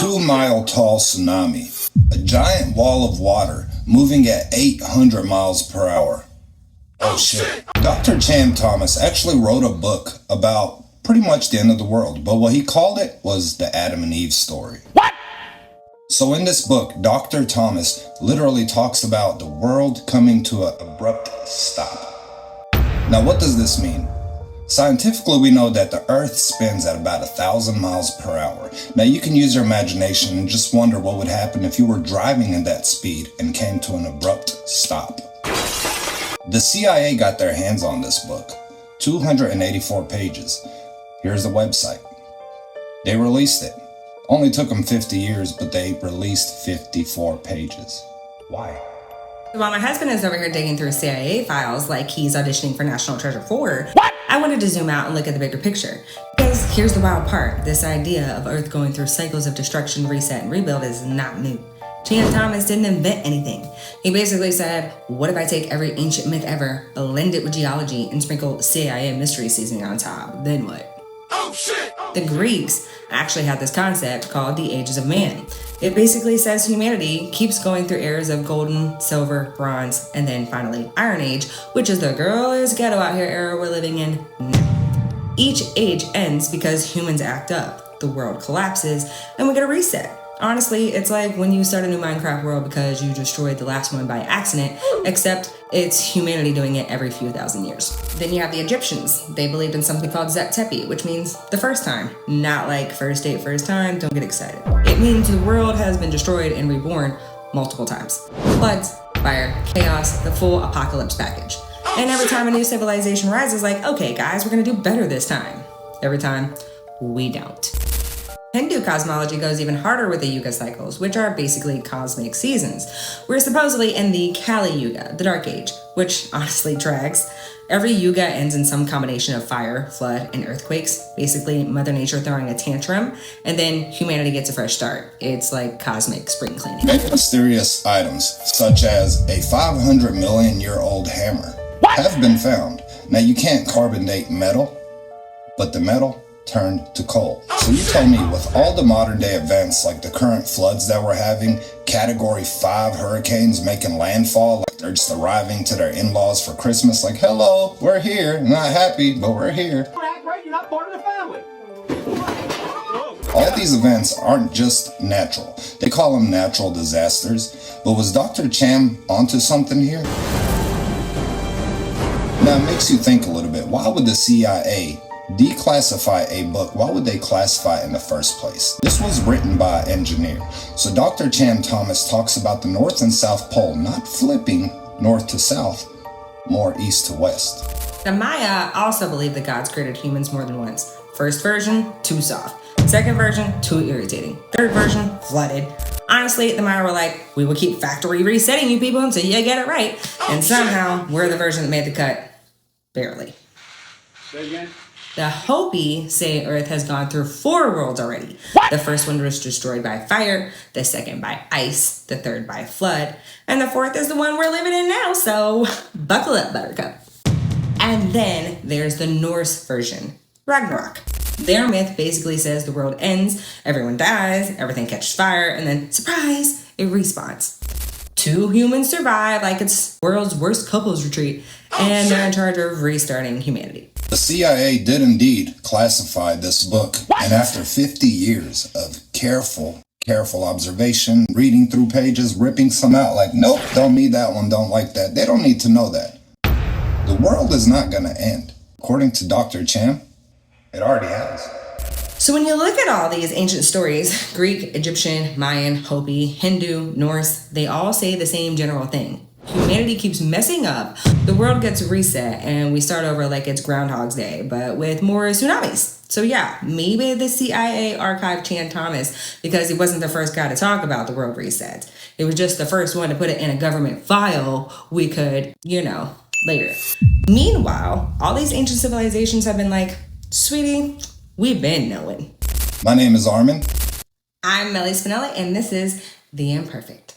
2-mile tall tsunami. A giant wall of water moving at 800 miles per hour. Oh shit. Dr. Chan Thomas actually wrote a book about pretty much the end of the world, but what he called it was the Adam and Eve story. What? So in this book, Dr. Thomas literally talks about the world coming to an abrupt stop. Now what does this mean? Scientifically, we know that the Earth spins at about 1,000 miles per hour. Now you can use your imagination and just wonder what would happen if you were driving at that speed and came to an abrupt stop. The CIA got their hands on this book, 284 pages. Here's the website. They released it. Only took them 50 years, but they released 54 pages. Why? While my husband is over here digging through CIA files like he's auditioning for National Treasure 4, what? I wanted to zoom out and look at the bigger picture. Because here's the wild part. This idea of Earth going through cycles of destruction, reset, and rebuild is not new. Chan Thomas didn't invent anything. He basically said, what if I take every ancient myth ever, blend it with geology, and sprinkle CIA mystery seasoning on top? Then what? Oh shit! The Greeks actually had this concept called the Ages of Man. It basically says humanity keeps going through eras of golden, silver, bronze, and then finally Iron Age, which is the girl is ghetto out here era we're living in now. Each age ends because humans act up, the world collapses, and we get a reset. Honestly, it's like when you start a new Minecraft world because you destroyed the last one by accident, except it's humanity doing it every few thousand years. Then you have the Egyptians. They believed in something called Zet Tepi, which means the first time. Not like first date, first time, don't get excited. It means the world has been destroyed and reborn multiple times. Floods, fire, chaos, the full apocalypse package. And every time a new civilization rises, like, okay guys, we're gonna do better this time. Every time, we don't. Hindu cosmology goes even harder with the Yuga cycles, which are basically cosmic seasons. We're supposedly in the Kali Yuga, the Dark Age, which honestly tracks. Every Yuga ends in some combination of fire, flood, and earthquakes, basically Mother Nature throwing a tantrum, and then humanity gets a fresh start. It's like cosmic spring cleaning. Mysterious items, such as a 500 million year old hammer, have been found. Now you can't carbon date metal, but the metal turned to coal. So you tell me, with all the modern day events like the current floods that we're having, category 5 hurricanes making landfall, like they're just arriving to their in-laws for Christmas, like, hello, we're here, not happy, but we're here. You're not part of the family. All these events aren't just natural. They call them natural disasters. But was Dr. Chan onto something here? Now it makes you think a little bit. Why would the CIA declassify a book? Why would they classify it in the first place? This was written by an engineer. So Dr. Chan Thomas talks about the North and South Pole not flipping north to south, more east to west. The Maya also believed that gods created humans more than once. First version, too soft. Second version, too irritating. Third version, flooded. Honestly, the Maya were like, we will keep factory resetting you people until you get it right. And somehow, we're the version that made the cut. Barely. Say again? The Hopi say Earth has gone through 4 worlds already. The first one was destroyed by fire, the second by ice, the third by flood, and the fourth is the one we're living in now, so buckle up, buttercup. And then there's the Norse version, Ragnarok. Their myth basically says the world ends, everyone dies, everything catches fire, and then, surprise, it respawns. 2 humans survive like it's world's worst couples retreat, and they're in charge of restarting humanity. The CIA did indeed classify this book, and after 50 years of careful observation, reading through pages, ripping some out like, nope, don't need that one, don't like that. They don't need to know that. The world is not going to end. According to Dr. Chan, it already has. So when you look at all these ancient stories, Greek, Egyptian, Mayan, Hopi, Hindu, Norse, they all say the same general thing. Humanity keeps messing up, the world gets reset, and we start over like it's Groundhog's Day, but with more tsunamis. So yeah, maybe the CIA archived Chan Thomas because he wasn't the first guy to talk about the world reset. It was just the first one to put it in a government file we could, later. Meanwhile, all these ancient civilizations have been like, sweetie, we've been knowing. My name is Armin. I'm Melly Spinelli, and this is The Imperfect.